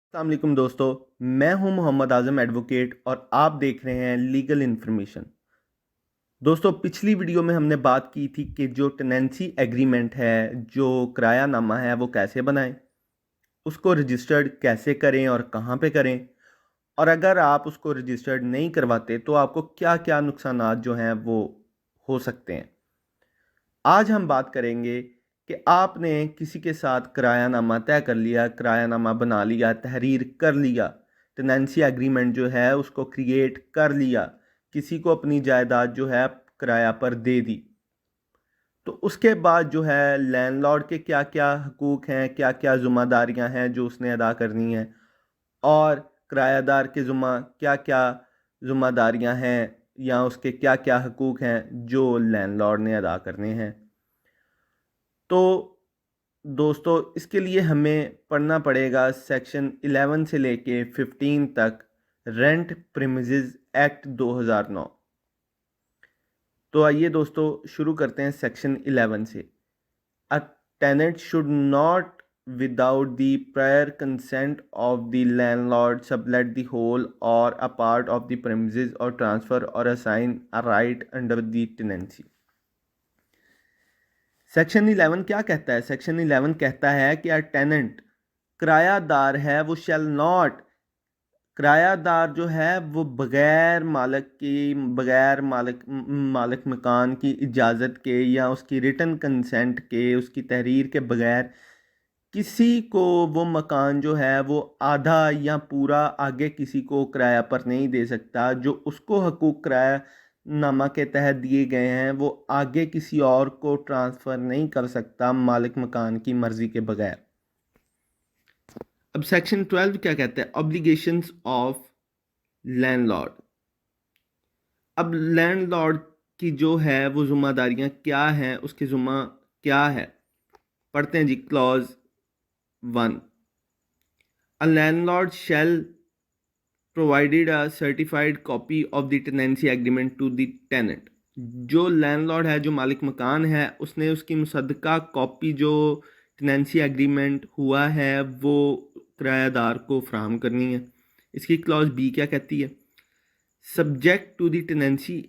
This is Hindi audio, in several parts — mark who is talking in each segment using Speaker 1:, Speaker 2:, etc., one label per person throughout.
Speaker 1: अस्सलाम वालेकुम दोस्तों। मैं हूं मोहम्मद आज़म एडवोकेट और आप देख रहे हैं लीगल इन्फॉर्मेशन। दोस्तों, पिछली वीडियो में हमने बात की थी कि जो टेनेंसी एग्रीमेंट है, जो किरायानामा है, वो कैसे बनाएं, उसको रजिस्टर्ड कैसे करें और कहां पे करें, और अगर आप उसको रजिस्टर्ड नहीं करवाते तो आपको क्या क्या नुकसानात जो हैं वो हो सकते हैं। आज हम बात करेंगे कि आपने किसी के साथ किरायानामा तय कर लिया, किरायानामा बना लिया, तहरीर कर लिया, टेनेंसी एग्रीमेंट जो है उसको क्रिएट कर लिया, किसी को अपनी जायदाद जो है किराया पर दे दी। तो उसके बाद जो है लैंडलॉर्ड के क्या क्या हकूक़ हैं, क्या क्या ज़िम्मेदारियां हैं जो उसने अदा करनी हैं, और किरायादार के ज़िम्मा क्या क्या ज़िम्मेदारियां हैं या उसके क्या क्या हकूक़ हैं जो लैंडलॉर्ड ने अदा करने हैं। तो दोस्तों, इसके लिए हमें पढ़ना पड़ेगा सेक्शन 11 से लेके 15 तक, रेंट प्रीमिसेस एक्ट 2009। तो आइए दोस्तों शुरू करते हैं सेक्शन 11 से। A tenant should not without the prior consent of the landlord sublet the whole or a part of the premises or transfer or assign a right under the tenancy. Section 11 क्या कहता है? सेक्शन 11 कहता है कि अ टेनेंट किरायादार है वो शैल नॉट, किरायादार जो है वो बगैर मालिक की, बगैर मालिक मकान की इजाज़त के या उसकी रिटन कंसेंट के, उसकी तहरीर के बगैर किसी को वो मकान जो है वो आधा या पूरा आगे किसी को किराया पर नहीं दे सकता। जो उसको हकूक़ किराया नामा के तहत दिए गए हैं वो आगे किसी और को ट्रांसफ़र नहीं कर सकता मालिक मकान की मर्ज़ी के बगैर। अब सेक्शन 12 क्या कहता है? Obligations of landlord. अब लैंडलॉर्ड की जो है वो ज़िम्मेदारियाँ क्या हैं, उसकी ज़िम्मा क्या है? पढ़ते हैं जी। Clause 1, a landlord shall provided a certified copy of the tenancy agreement to the tenant. जो लैंडलॉर्ड है, जो मालिक मकान है, उसने उसकी मुसद्दका कॉपी जो टेनेंसी एग्रीमेंट हुआ है वो किरायादार को फराहम करनी है। इसकी क्लॉज बी क्या कहती है? Subject to the tenancy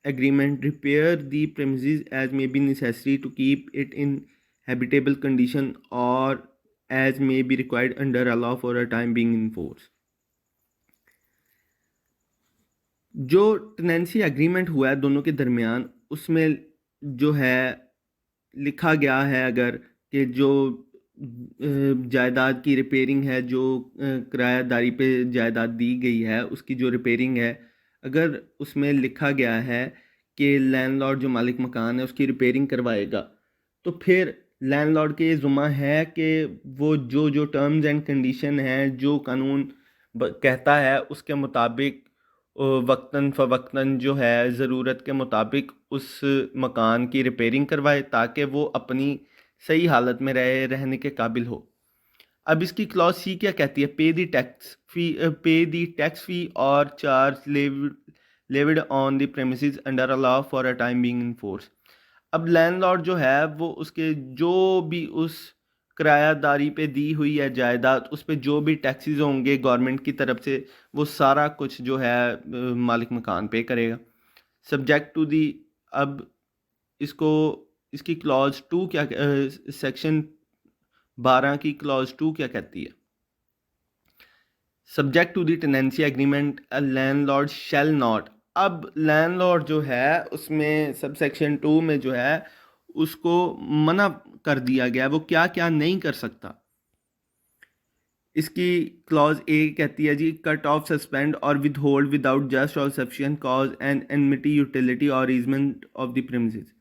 Speaker 1: agreement repair the premises as may be necessary to keep it in habitable condition or as may be required under a law for a time being in force। जो टेनेंसी एग्रीमेंट हुआ है दोनों के दरमियान, उसमें जो है लिखा गया है अगर कि जो जायदाद की रिपेयरिंग है, जो किरायादारी पे जायदाद दी गई है उसकी जो रिपेयरिंग है, अगर उसमें लिखा गया है कि लैंडलॉर्ड जो मालिक मकान है उसकी रिपेयरिंग करवाएगा, तो फिर लैंडलॉर्ड के ये ज़ुम्मा है कि वो जो जो टर्म्स एंड कंडीशन हैं, जो कानून कहता है उसके मुताबिक वक्तन फ़वक्तन जो है ज़रूरत के मुताबिक उस मकान की रिपेयरिंग करवाए ताकि वो अपनी सही हालत में रहने के काबिल हो। अब इसकी क्लॉज सी क्या कहती है? पे दी टैक्स फी और charge levied on the premises under a law for a time being in force. अब लैंडलॉर्ड जो है वो उसके जो भी उस किरायादारी पे दी हुई है जायदाद, उस पे जो भी टैक्सेस होंगे गवर्नमेंट की तरफ से, वो सारा कुछ जो है मालिक मकान पे करेगा, सब्जेक्ट टू दी। अब इसको, इसकी क्लॉज टू क्या, सेक्शन 12 की क्लॉज टू क्या कहती है? Subject to the tenancy agreement a landlord shall not. अब लैंडलॉर्ड जो है उसमें सब सेक्शन 2 में जो है उसको मना कर दिया गया, वो क्या क्या नहीं कर सकता। इसकी क्लॉज ए कहती है जी, कट ऑफ, सस्पेंड और विद होल्ड विदाउट जस्ट और sufficient cause and enmity utility और ईजमेंट ऑफ द प्रीमिसेस।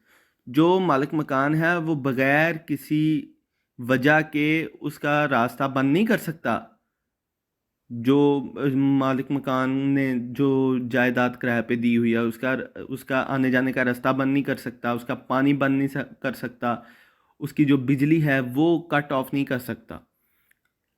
Speaker 1: जो मालिक मकान है वो बगैर किसी वजह के उसका रास्ता बंद नहीं कर सकता। जो मालिक मकान ने जो जायदाद किराए पे दी हुई है उसका उसका आने जाने का रास्ता बंद नहीं कर सकता, उसका पानी बंद नहीं कर सकता, उसकी जो बिजली है वो कट ऑफ नहीं कर सकता।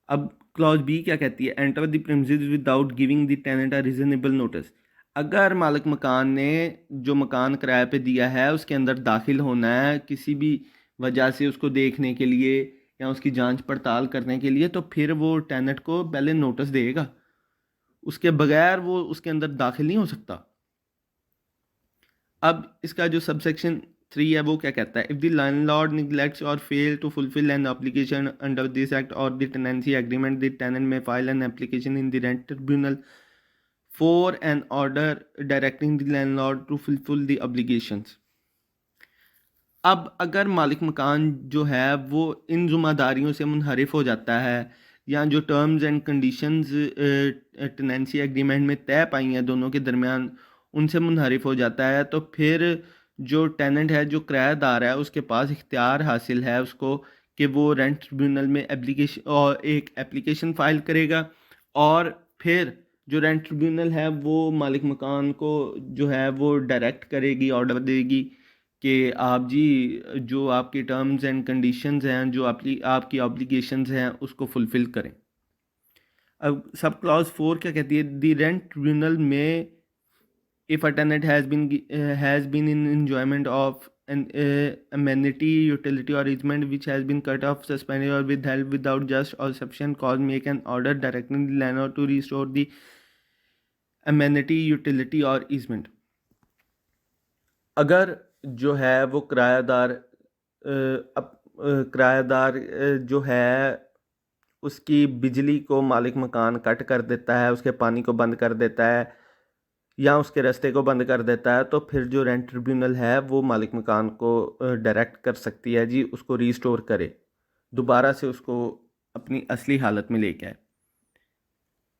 Speaker 1: अब क्लॉज बी क्या कहती है? Enter the premises without giving the tenant a reasonable notice. अगर मालिक मकान ने जो मकान किराए पे दिया है उसके अंदर दाखिल होना है किसी भी वजह से, उसको देखने के लिए या उसकी जांच पड़ताल करने के लिए, तो फिर वो टेनेंट को पहले नोटिस देगा, उसके बगैर वो उसके अंदर दाखिल नहीं हो सकता। अब इसका जो सबसेक्शन 3 है वो क्या कहता है, if the landlord neglects or fail to fulfil an application under this act or the tenancy agreement, the tenant may file an application in the rent tribunal for an order directing the landlord to fulfil the obligations. अब अगर मालिक मकान जो है वो इन ज़िम्मेदारियों से मुनहरिफ हो जाता है, या जो terms and conditions tenancy agreement में तय पाई हैं दोनों के दरमियान उनसे मुनहरिफ हो जाता है, तो फिर जो टेनेंट है, जो किराएदार है, उसके पास इख्तियार हासिल है उसको कि वो रेंट ट्रिब्यूनल में एप्लीकेशन और एक एप्लीकेशन फ़ाइल करेगा, और फिर जो रेंट ट्रिब्यूनल है वो मालिक मकान को जो है वो डायरेक्ट करेगी, ऑर्डर देगी कि आप जी जो आपकी टर्म्स एंड कंडीशंस हैं, जो आपकी ऑब्लिगेशंस हैं, उसको फुलफ़िल करें। अब सब क्लॉज 4 क्या कहती है, द रेंट ट्रिब्यूनल में if a tenant has been in enjoyment of an amenity, utility or easement which has been cut off, suspended or withheld without just or sufficient cause, make an order directing the landlord to restore the amenity, utility or easement। अगर जो है वो किराएदार जो है उसकी बिजली को मालिक मकान कट कर देता है, उसके पानी को बंद कर देता है, या उसके रास्ते को बंद कर देता है, तो फिर जो रेंट ट्रिब्यूनल है वो मालिक मकान को डायरेक्ट कर सकती है जी उसको रीस्टोर करे, दोबारा से उसको अपनी असली हालत में लेके आए।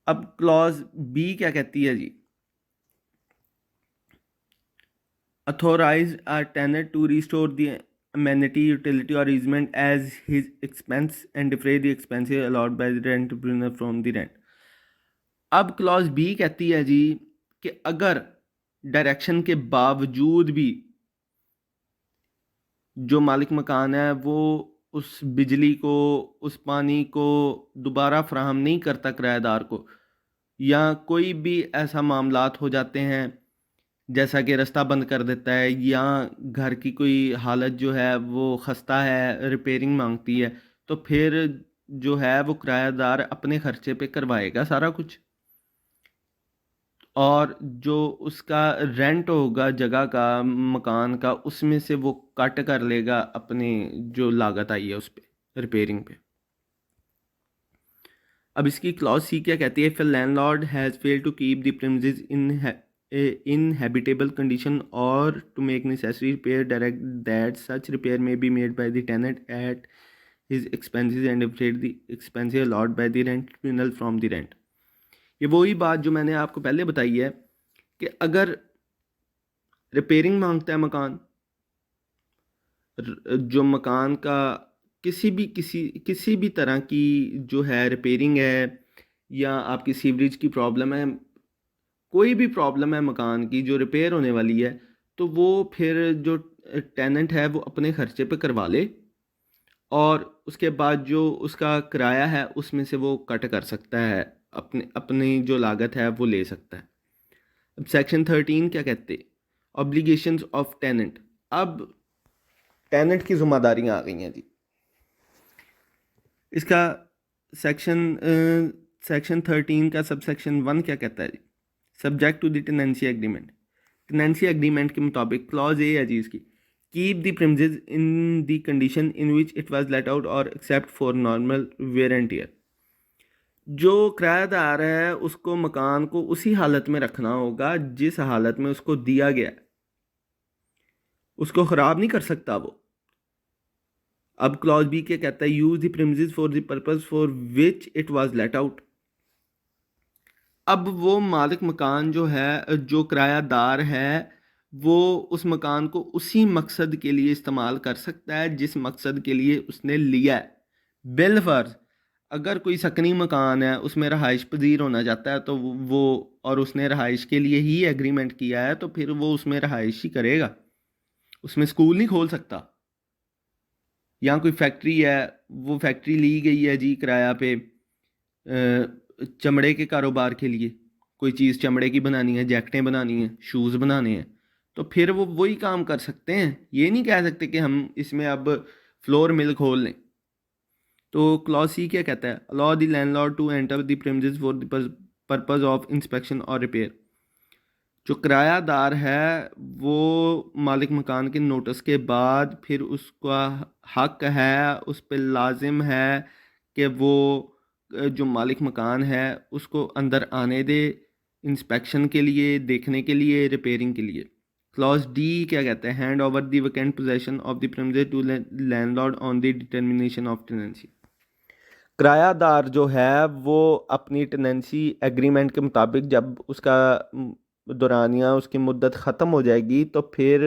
Speaker 1: अब क्लॉज बी क्या कहती है जी, authorise a tenant to restore the amenity, utility or easement as his expense and defray the expenses allowed by the rent tribunal from the rent। अब क्लॉज बी कहती है जी कि अगर डायरेक्शन के बावजूद भी जो मालिक मकान है वो उस बिजली को, उस पानी को दोबारा फराहम नहीं करता किराएदार को, या कोई भी ऐसा मामलात हो जाते हैं जैसा कि रास्ता बंद कर देता है, या घर की कोई हालत जो है वो खस्ता है, रिपेयरिंग मांगती है, तो फिर जो है वो किराएदार अपने खर्चे पे करवाएगा सारा कुछ, और जो उसका रेंट होगा जगह का, मकान का, उसमें से वो कट कर लेगा अपनी जो लागत आई है उस पर, रिपेयरिंग पे। अब इसकी क्लॉज सी क्या कहती है, if landlord has failed to keep the premises in habitable condition or to make necessary repair, direct that such repair may be made by the tenant at his expenses and defray the expenses allowed by the rent tribunal from the rent। ये वही बात जो मैंने आपको पहले बताई है कि अगर रिपेयरिंग मांगता है मकान, जो मकान का किसी भी तरह की जो है रिपेयरिंग है, या आपकी सीवरेज की प्रॉब्लम है, कोई भी प्रॉब्लम है मकान की जो रिपेयर होने वाली है, तो वो फिर जो टेनेंट है वो अपने खर्चे पे करवा ले, और उसके बाद जो उसका किराया है उसमें से वो कट कर सकता है, अपनी जो लागत है वो ले सकता है। अब सेक्शन 13 क्या कहते हैं, ऑब्लिगेशंस ऑफ टेनेंट। अब टेनेंट की जिम्मेदारियां आ गई हैं जी। इसका सेक्शन 13 का सबसेक्शन 1 क्या कहता है जी, subject to the tenancy agreement. Tenancy agreement के मुताबिक क्लॉज ए है जी इसकी, keep the premises in the condition in which it was let out or except for normal wear and tear. जो किराएदार है उसको मकान को उसी हालत में रखना होगा जिस हालत में उसको दिया गया है, उसको ख़राब नहीं कर सकता वो। अब क्लॉज बी क्या कहता है, use the premises for the purpose for which it was let out. अब वो मालिक मकान जो है, जो किरायादार है, वो उस मकान को उसी मकसद के लिए इस्तेमाल कर सकता है जिस मकसद के लिए उसने लिया है। बिल फर्ज अगर कोई सकनी मकान है, उसमें रहाइश पजीर होना चाहता है, तो वो और उसने रहाइश के लिए ही एग्रीमेंट किया है, तो फिर वो उसमें रहाइश ही करेगा, उसमें स्कूल नहीं खोल सकता। या कोई फैक्ट्री है, वो फैक्ट्री ली गई है जी किराया पे चमड़े के कारोबार के लिए, कोई चीज़ चमड़े की बनानी है, जैकेटें बनानी हैं, शूज़ बनाने हैं, तो फिर वो वही काम कर सकते हैं। ये नहीं कह सकते कि हम इसमें अब फ्लोर मिल खोल लें। तो क्लॉज सी क्या कहता है? Allow the landlord to enter the premises for the purpose of inspection और रिपेयर। जो किरायादार है वो मालिक मकान के नोटिस के बाद फिर उसका हक है, उस पर लाजिम है कि वो जो मालिक मकान है उसको अंदर आने दे इंस्पेक्शन के लिए, देखने के लिए, रिपेयरिंग के लिए। क्लॉज डी क्या कहता है? Hand over the vacant possession of the premises to landlord on the determination of tenancy. किरायादार जो है वो अपनी टेनेंसी एग्रीमेंट के मुताबिक जब उसका दौरानिया उसकी मुद्दत ख़त्म हो जाएगी तो फिर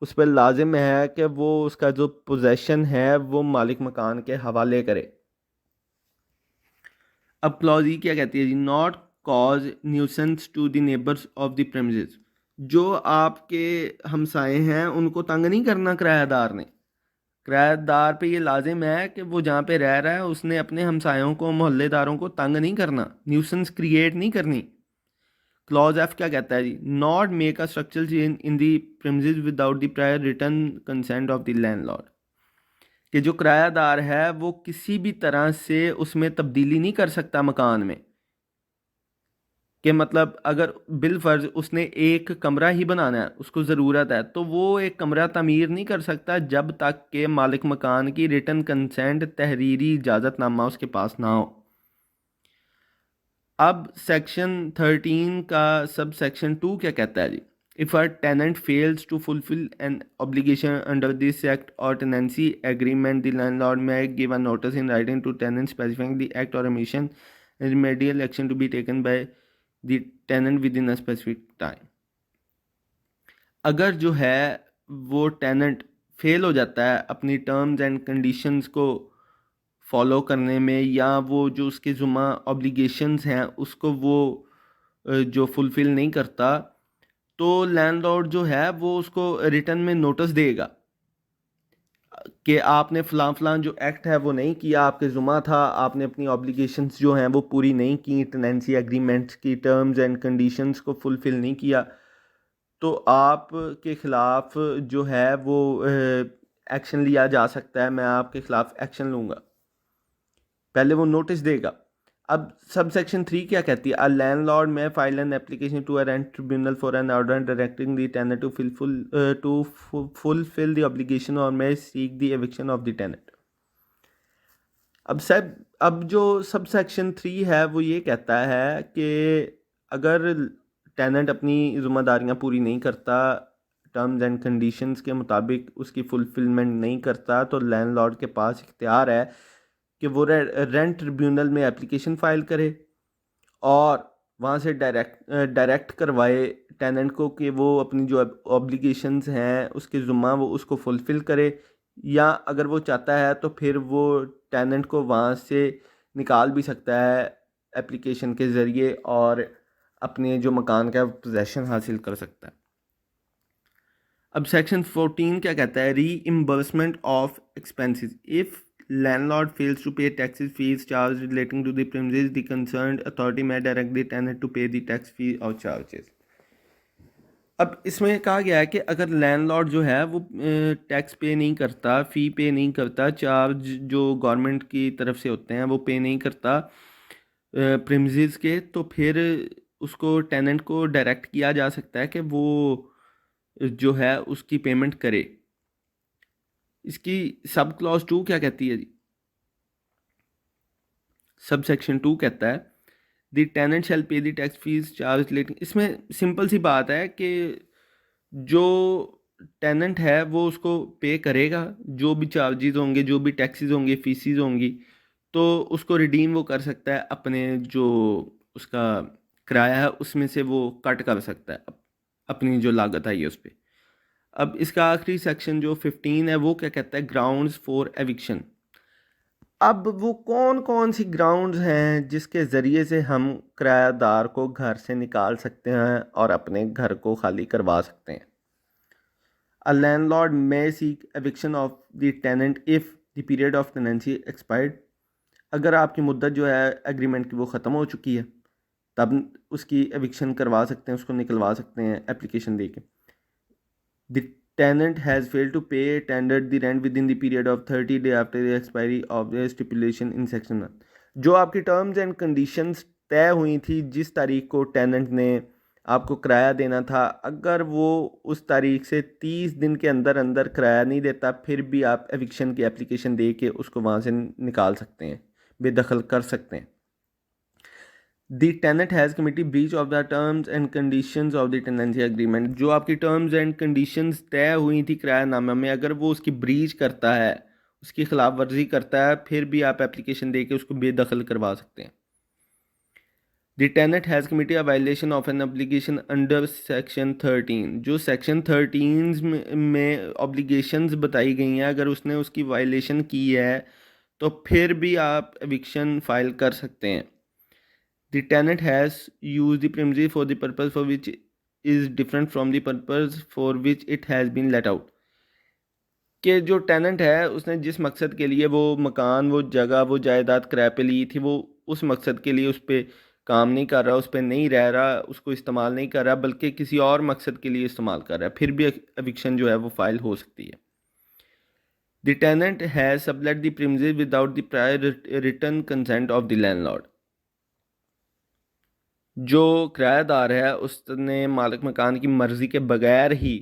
Speaker 1: उस पर लाजिम है कि वो उसका जो पोजेशन है वो मालिक मकान के हवाले करे। अब क्लॉज ई क्या कहती है जी? Not cause nuisance to the neighbours of the premises. जो आपके हमसाए हैं उनको तंग नहीं करना किरायादार ने। किराएदार पे ये लाजिम है कि वो जहाँ पे रह रहा है उसने अपने हमसायों को, मोहल्लेदारों को तंग नहीं करना, न्यूसेंस क्रिएट नहीं करनी। क्लॉज एफ क्या कहता है जी? Not make a structural change in the premises without the prior return consent of the landlord. कि जो किरायादार है वो किसी भी तरह से उसमें तब्दीली नहीं कर सकता मकान में। कि मतलब अगर बिल फर्ज उसने एक कमरा ही बनाना है, उसको ज़रूरत है, तो वो एक कमरा तामीर नहीं कर सकता जब तक के मालिक मकान की रिटन कंसेंट, तहरीरी इजाज़तनामा उसके पास ना हो। अब सेक्शन 13 का सब सेक्शन 2 क्या कहता है जी? If a tenant fails to fulfil an obligation under this act or tenancy agreement, the landlord may give a notice in writing to tenant specifying the act or omission and remedial action to be taken by the tenant within a specific time। अगर जो है वो टेनेंट फेल हो जाता है अपनी टर्म्स एंड कंडीशंस को फॉलो करने में, या वो जो उसके जुमा ऑब्लिगेशंस हैं उसको वो जो फुलफिल नहीं करता, तो लैंडलॉर्ड जो है वो उसको रिटर्न में नोटिस देगा कि आपने फ़लाँ फ़लाँ जो एक्ट है वो नहीं किया, आपके ज़ुमा था, आपने अपनी ऑब्लिगेशंस जो हैं वो पूरी नहीं की, टेनेंसी एग्रीमेंट्स की टर्म्स एंड कंडीशंस को फुलफ़िल नहीं किया, तो आप के ख़िलाफ़ जो है वो एक्शन लिया जा सकता है। मैं आपके ख़िलाफ़ एक्शन लूँगा। पहले वो नोटिस देगा। अब सब सेक्शन 3 क्या कहती है? A landlord may file an application to a rent tribunal for an order directing the tenant to fulfil the obligation or may seek the eviction of the tenant. अब जो सब सेक्शन 3 है वो ये कहता है कि अगर टेनेंट अपनी ज़िम्मेदारियां पूरी नहीं करता, टर्म्स एंड कंडीशंस के मुताबिक उसकी फुलफिलमेंट नहीं करता, तो लैंडलॉर्ड के पास इख्तियार है कि वो रेंट ट्रिब्यूनल में एप्लीकेशन फ़ाइल करे और वहाँ से डायरेक्ट करवाए टेनेंट को कि वो अपनी जो ऑब्लिगेशंस हैं उसके ज़ुम्मा वो उसको फुलफ़िल करे, या अगर वो चाहता है तो फिर वो टेनेंट को वहाँ से निकाल भी सकता है एप्लीकेशन के ज़रिए और अपने जो मकान का पोजेसन हासिल कर सकता है। अब सेक्शन 14 क्या कहता है? Reimbursement of expenses if landlord fails to pay taxes, fees, charges relating to the premises, the concerned authority may direct the tenant to pay the tax fee or charges। अब इसमें कहा गया है कि अगर लैंडलॉर्ड जो है वो टैक्स पे नहीं करता, फ़ी पे नहीं करता, चार्ज जो गवर्नमेंट की तरफ से होते हैं वो पे नहीं करता प्रीमिसेस के, तो फिर उसको टेनेंट को डायरेक्ट किया जा सकता है कि वो जो है उसकी पेमेंट करे। इसकी सब क्लॉज 2 क्या कहती है जी? सब सेक्शन 2 कहता है द टेनेंट शैल पे the tax fees charge relating. इसमें सिंपल सी बात है कि जो टेनेंट है वो उसको पे करेगा, जो भी चार्जेस होंगे, जो भी टैक्सेस होंगे, फीसिस होंगी, तो उसको रिडीम वो कर सकता है, अपने जो उसका किराया है उसमें से वो कट कर सकता है अपनी जो लागत आई है उस पर। अब इसका आखिरी सेक्शन जो 15 है वो क्या कहता है? Grounds for eviction. अब वो कौन कौन सी ग्राउंड्स हैं जिसके ज़रिए से हम किरायादार को घर से निकाल सकते हैं और अपने घर को खाली करवा सकते हैं? A landlord may seek eviction of the tenant if the period of tenancy expired. अगर आपकी मुद्दत जो है एग्रीमेंट की वो ख़त्म हो चुकी है तब उसकी एविक्शन करवा सकते हैं, उसको निकलवा सकते हैं एप्लीकेशन दे के। The tenant has failed to pay tendered the rent within the period of 30 days after the expiry of the stipulation in section 1। जो आपकी टर्म्स एंड कंडीशंस तय हुई थी, जिस तारीख को टेनेंट ने आपको किराया देना था, अगर वो उस तारीख से 30 दिन के अंदर अंदर किराया नहीं देता, फिर भी आप एविक्शन की एप्लीकेशन दे के उसको वहाँ से निकाल सकते हैं, बेदखल कर सकते हैं। The tenant has committed breach of the terms and conditions of the tenancy agreement। जो आपकी terms and conditions तय हुई थी किरायानामे में, अगर वो उसकी ब्रीच करता है, उसकी खिलाफ वर्जी करता है, फिर भी आप एप्लीकेशन दे के उसको बेदखल करवा सकते हैं। The tenant has committed a violation of an obligation under section 13। जो section 13 में obligations बताई गई हैं, अगर उसने उसकी वायलेशन की है तो फिर भी आप eviction फाइल कर सकते हैं। The tenant has used the premises for the purpose for which is different from the purpose for which it has been let out। कि जो टेनेंट है उसने जिस मकसद के लिए वो मकान, वो जगह, वो जायदाद किराए पे ली थी, वो उस मकसद के लिए उस पर काम नहीं कर रहा, उस पर नहीं रह रहा, उसको इस्तेमाल नहीं कर रहा, बल्कि किसी और मकसद के लिए इस्तेमाल कर रहा है, फिर भी एविक्शन जो है वो फाइल हो सकती है। The tenant has sublet the premises without the prior written consent of the landlord। जो किराएदार है उसने मालिक मकान की मर्ज़ी के बगैर ही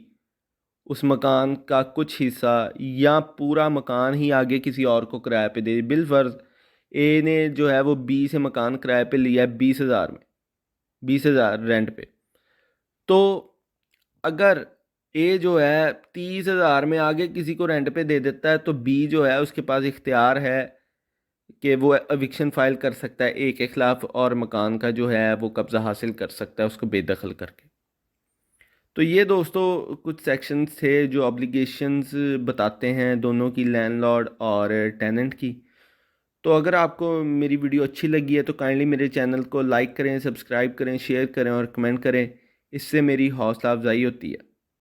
Speaker 1: उस मकान का कुछ हिस्सा या पूरा मकान ही आगे किसी और को किराए पे दे दी। बिलफर्ज ए ने जो है वो बी से मकान किराए पे लिया है 20,000 में, 20,000 रेंट पे। तो अगर ए जो है 30,000 में आगे किसी को रेंट पे दे देता है, तो बी जो है उसके पास इख्तियार है कि वो एविक्शन फाइल कर सकता है ए के ख़िलाफ़, और मकान का जो है वो कब्ज़ा हासिल कर सकता है उसको बेदखल करके। तो ये दोस्तों कुछ सेक्शंस थे जो ऑब्लिगेशंस बताते हैं दोनों की, लैंडलॉर्ड और टेनेंट की। तो अगर आपको मेरी वीडियो अच्छी लगी है तो काइंडली मेरे चैनल को लाइक करें, सब्सक्राइब करें, शेयर करें और कमेंट करें। इससे मेरी हौसला अफजाई होती है।